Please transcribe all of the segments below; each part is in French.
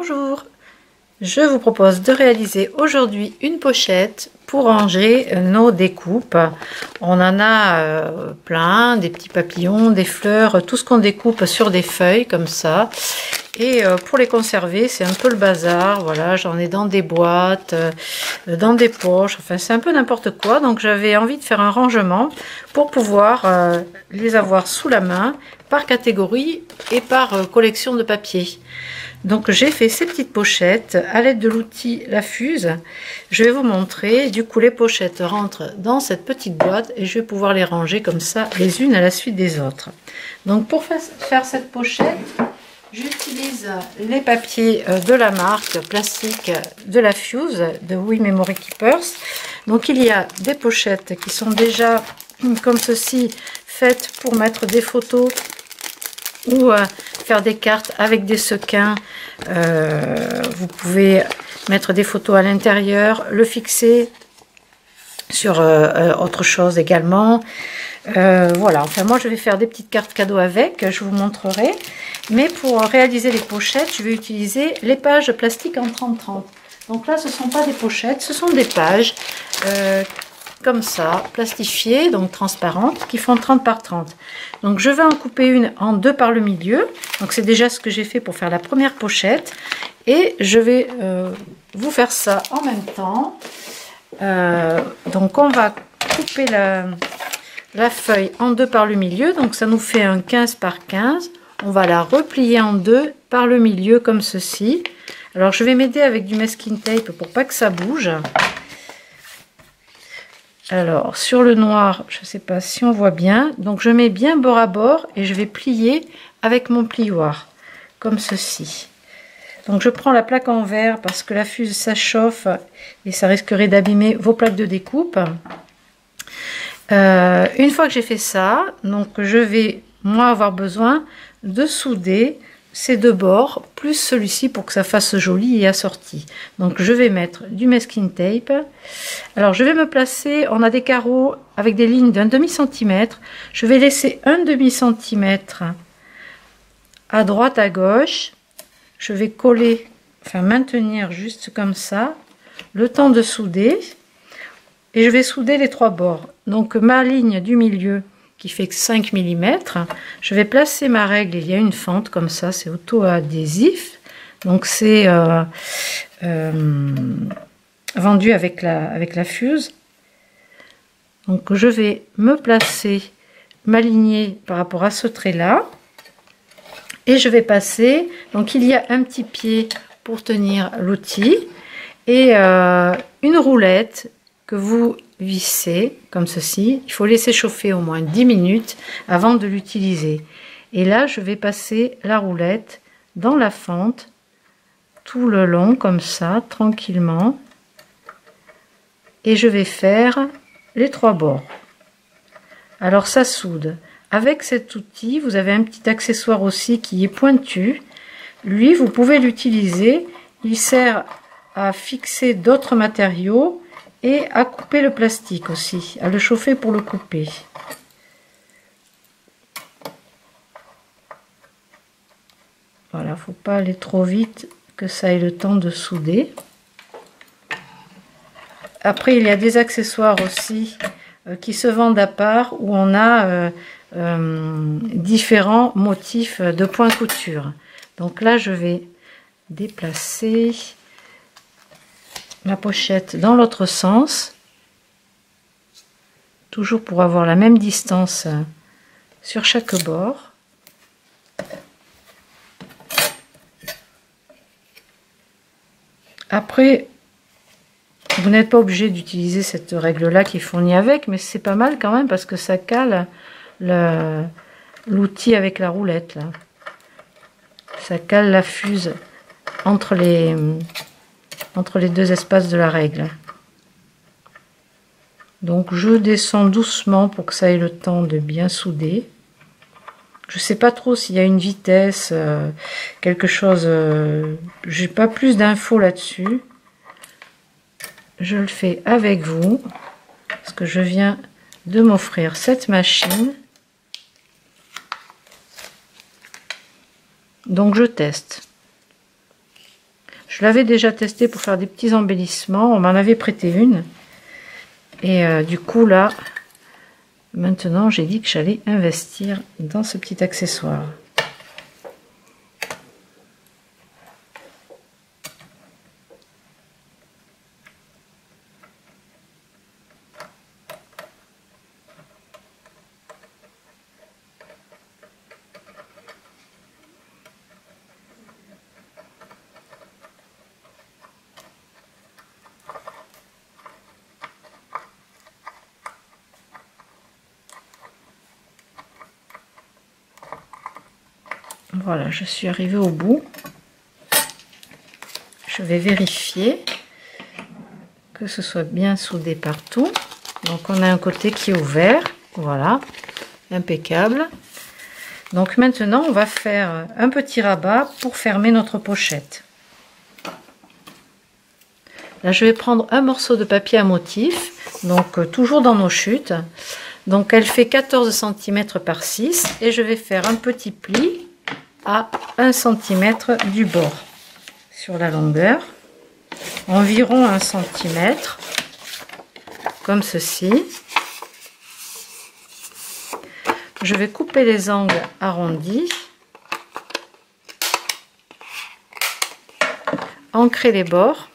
Bonjour, je vous propose de réaliser aujourd'hui une pochette pour ranger nos découpes. On en a plein, des petits papillons, des fleurs, tout ce qu'on découpe sur des feuilles comme ça. Et pour les conserver, c'est un peu le bazar. Voilà, j'en ai dans des boîtes, dans des poches, enfin c'est un peu n'importe quoi. Donc j'avais envie de faire un rangement pour pouvoir les avoir sous la main par catégorie et par collection de papier. Donc j'ai fait ces petites pochettes à l'aide de l'outil La Fuse. Je vais vous montrer. Du coup les pochettes rentrent dans cette petite boîte et je vais pouvoir les ranger comme ça les unes à la suite des autres. Donc pour faire cette pochette, j'utilise les papiers de la marque plastique de La Fuse, de We Memory Keepers. Donc il y a des pochettes qui sont déjà comme ceci, faites pour mettre des photos ou faire des cartes avec des sequins. Vous pouvez mettre des photos à l'intérieur, le fixer sur autre chose également. Voilà, enfin moi je vais faire des petites cartes cadeaux avec, je vous montrerai. Mais pour réaliser les pochettes, je vais utiliser les pages plastiques en 30-30. Donc là, ce ne sont pas des pochettes, ce sont des pages comme ça, plastifiées, donc transparentes, qui font 30 par 30. Donc je vais en couper une en deux par le milieu. Donc c'est déjà ce que j'ai fait pour faire la première pochette. Et je vais vous faire ça en même temps. Donc on va couper la feuille en deux par le milieu. Donc ça nous fait un 15 par 15. On va la replier en deux par le milieu comme ceci. Alors je vais m'aider avec du masking tape pour pas que ça bouge. Alors sur le noir, je ne sais pas si on voit bien. Donc je mets bien bord à bord et je vais plier avec mon plioir comme ceci. Donc je prends la plaque en verre parce que la fuse ça chauffe et ça risquerait d'abîmer vos plaques de découpe. Une fois que j'ai fait ça, donc je vais moi avoir besoin de souder ces deux bords plus celui-ci pour que ça fasse joli et assorti. Donc je vais mettre du masking tape. Alors je vais me placer, on a des carreaux avec des lignes d'un demi-centimètre. Je vais laisser un demi-centimètre à droite à gauche. Je vais coller, enfin maintenir juste comme ça, le temps de souder. Et je vais souder les trois bords. Donc ma ligne du milieu qui fait 5 mm, je vais placer ma règle, il y a une fente comme ça, c'est auto-adhésif, donc c'est vendu avec la fuse. Donc je vais me placer, m'aligner par rapport à ce trait là, et je vais passer, donc il y a un petit pied pour tenir l'outil, et une roulette que vous vissez comme ceci. Il faut laisser chauffer au moins 10 minutes avant de l'utiliser. Et là, je vais passer la roulette dans la fente tout le long comme ça, tranquillement. Et je vais faire les trois bords. Alors ça soude. Avec cet outil, vous avez un petit accessoire aussi qui est pointu. Lui, vous pouvez l'utiliser. Il sert à fixer d'autres matériaux et à couper le plastique aussi, à le chauffer pour le couper. Voilà, faut pas aller trop vite, que ça ait le temps de souder. Après, il y a des accessoires aussi qui se vendent à part, où on a différents motifs de point couture. Donc là, je vais déplacer la pochette dans l'autre sens, toujours pour avoir la même distance sur chaque bord. Après, vous n'êtes pas obligé d'utiliser cette règle là qui est fournie avec, mais c'est pas mal quand même parce que ça cale l'outil avec la roulette là. Ça cale la fuse entre les deux espaces de la règle. Donc je descends doucement pour que ça ait le temps de bien souder. Je sais pas trop s'il y a une vitesse, quelque chose, j'ai pas plus d'infos là-dessus. Je le fais avec vous parce que je viens de m'offrir cette machine. Donc je teste. Je l'avais déjà testé pour faire des petits embellissements. On m'en avait prêté une. Et du coup, là, maintenant, j'ai dit que j'allais investir dans ce petit accessoire. Voilà, je suis arrivée au bout. Je vais vérifier que ce soit bien soudé partout. Donc on a un côté qui est ouvert, voilà, impeccable. Donc maintenant on va faire un petit rabat pour fermer notre pochette. Là je vais prendre un morceau de papier à motif, donc toujours dans nos chutes. Donc elle fait 14 cm par 6 et je vais faire un petit pli à 1 cm du bord sur la longueur, environ 1 cm, comme ceci. Je vais couper les angles arrondis, ancrer les bords.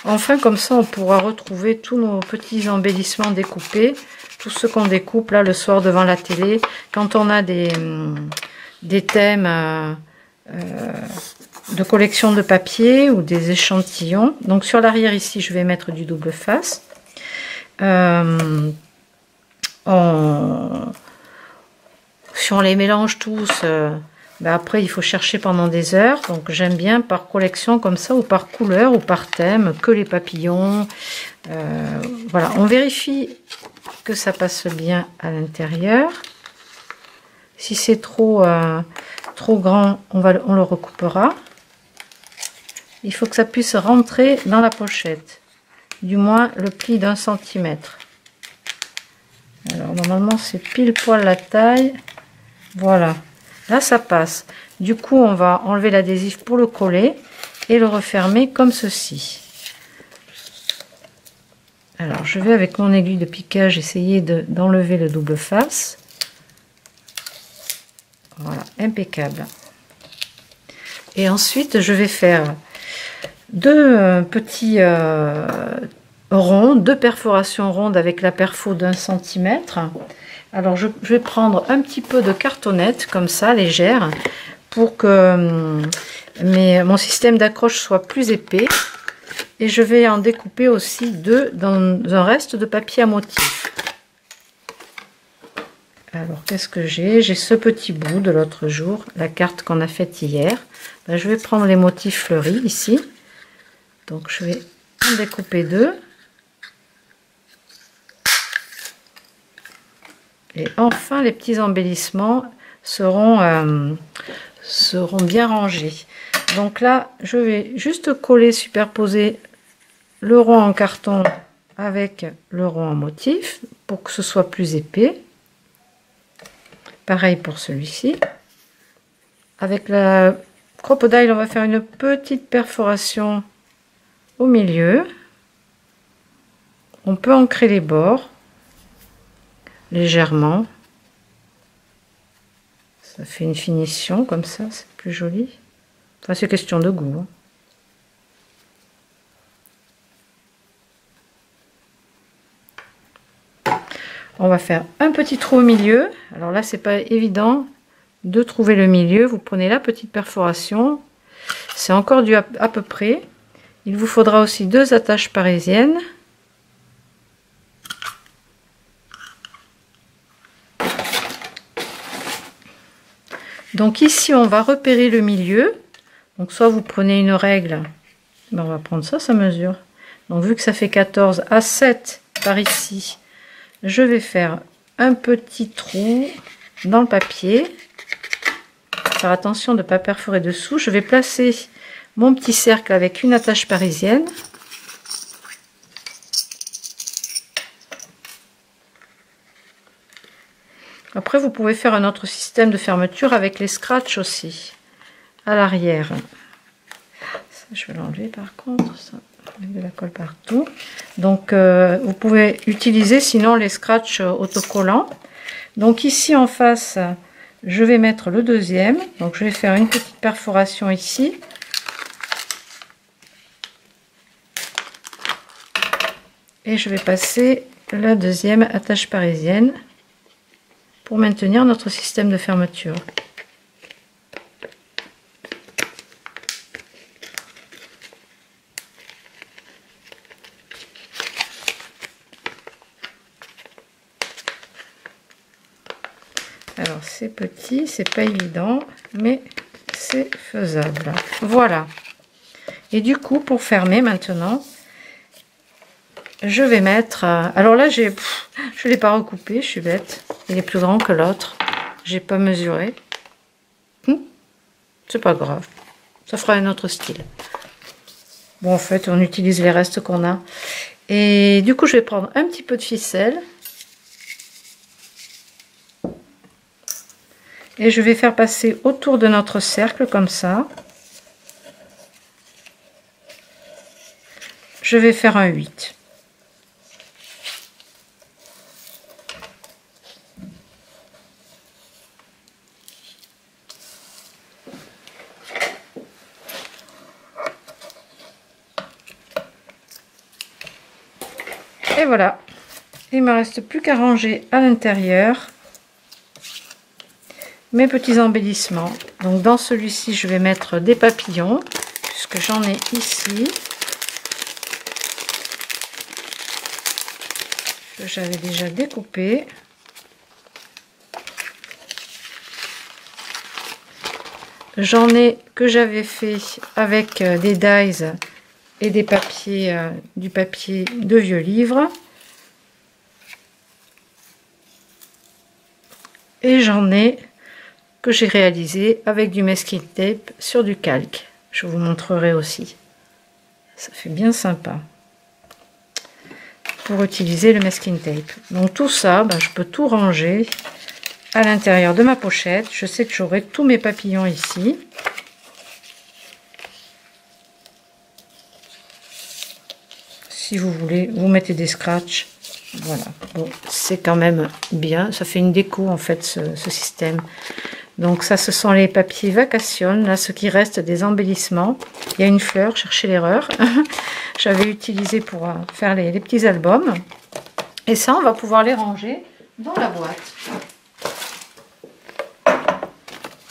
Enfin, comme ça, on pourra retrouver tous nos petits embellissements découpés, tout ce qu'on découpe là le soir devant la télé, quand on a des thèmes de collection de papier ou des échantillons. Donc sur l'arrière ici, je vais mettre du double face. Si on les mélange tous, après il faut chercher pendant des heures. Donc j'aime bien par collection comme ça, ou par couleur ou par thème, que les papillons. Voilà, on vérifie que ça passe bien à l'intérieur. Si c'est trop grand, on le recoupera. Il faut que ça puisse rentrer dans la pochette, du moins le pli d'1 cm. Alors normalement c'est pile poil la taille. Voilà, là ça passe. Du coup on va enlever l'adhésif pour le coller et le refermer comme ceci. Alors je vais avec mon aiguille de piquage essayer d'enlever le double face. Voilà, impeccable. Et ensuite je vais faire deux petits ronds, deux perforations rondes avec la perfo d'1 cm. Alors je vais prendre un petit peu de cartonnette comme ça, légère, pour que mon système d'accroche soit plus épais. Et je vais en découper aussi deux dans un reste de papier à motif. Alors qu'est-ce que j'ai? J'ai ce petit bout de l'autre jour, la carte qu'on a faite hier. Ben, je vais prendre les motifs fleuris ici. Donc je vais en découper deux. Et enfin les petits embellissements seront bien rangés. Donc là je vais juste coller, superposer le rond en carton avec le rond en motif pour que ce soit plus épais. Pareil pour celui-ci. Avec la Crop-A-Dile, on va faire une petite perforation au milieu. On peut ancrer les bords légèrement. Ça fait une finition comme ça, c'est plus joli. Enfin, c'est question de goût. On va faire un petit trou au milieu. Alors là, c'est pas évident de trouver le milieu. Vous prenez la petite perforation. C'est encore du à peu près. Il vous faudra aussi deux attaches parisiennes. Donc ici, on va repérer le milieu. Donc soit vous prenez une règle. Ben, on va prendre ça, ça mesure. Donc vu que ça fait 14 à 7 par ici, je vais faire un petit trou dans le papier. Faire attention de ne pas perforer dessous. Je vais placer mon petit cercle avec une attache parisienne. Après, vous pouvez faire un autre système de fermeture avec les scratchs aussi, à l'arrière. Je vais l'enlever par contre, ça, avec de la colle partout. Donc, vous pouvez utiliser sinon les scratchs autocollants. Donc ici en face, je vais mettre le deuxième. Donc je vais faire une petite perforation ici. Et je vais passer la deuxième attache parisienne pour maintenir notre système de fermeture. Alors c'est petit, c'est pas évident, mais c'est faisable. Voilà. Et du coup, pour fermer maintenant, je vais mettre... alors là, je ne l'ai pas recoupé, je suis bête. Il est plus grand que l'autre. J'ai pas mesuré. C'est pas grave. Ça fera un autre style. Bon, en fait, on utilise les restes qu'on a. Et du coup, je vais prendre un petit peu de ficelle. Et je vais faire passer autour de notre cercle comme ça. Je vais faire un 8. Et voilà. Il me reste plus qu'à ranger à l'intérieur mes petits embellissements. Donc dans celui-ci, je vais mettre des papillons, puisque j'en ai ici, que j'avais déjà découpé. J'en ai que j'avais fait avec des dies et des papiers, du papier de vieux livres. Et j'en ai que j'ai réalisé avec du masking tape sur du calque. Je vous montrerai aussi. Ça fait bien sympa pour utiliser le masking tape. Donc tout ça, je peux tout ranger à l'intérieur de ma pochette. Je sais que j'aurai tous mes papillons ici. Si vous voulez, vous mettez des scratchs. Voilà, bon, c'est quand même bien. Ça fait une déco en fait ce système. Donc ça, ce sont les papiers Vacation. Là, ce qui reste des embellissements. Il y a une fleur, cherchez l'erreur. J'avais utilisé pour faire les petits albums. Et ça, on va pouvoir les ranger dans la boîte.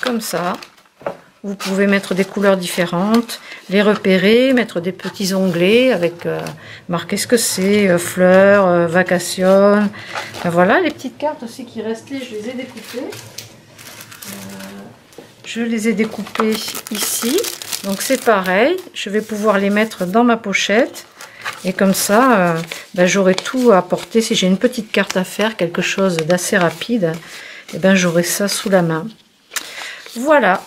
Comme ça. Vous pouvez mettre des couleurs différentes, les repérer, mettre des petits onglets avec marquer ce que c'est, fleurs, Vacation. Voilà, les petites cartes aussi qui restaient, je les ai découpées. Je les ai découpées ici. Donc c'est pareil, je vais pouvoir les mettre dans ma pochette. Et comme ça, j'aurai tout à porter. Si j'ai une petite carte à faire, quelque chose d'assez rapide, et j'aurai ça sous la main. Voilà.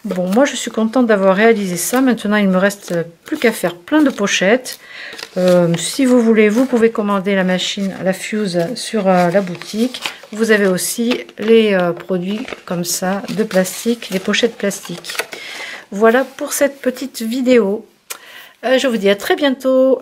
Bon, moi je suis contente d'avoir réalisé ça. Maintenant, il me reste plus qu'à faire plein de pochettes. Si vous voulez, vous pouvez commander la machine à la Fuse sur la boutique. Vous avez aussi les produits comme ça de plastique, les pochettes plastiques. Voilà pour cette petite vidéo. Je vous dis à très bientôt.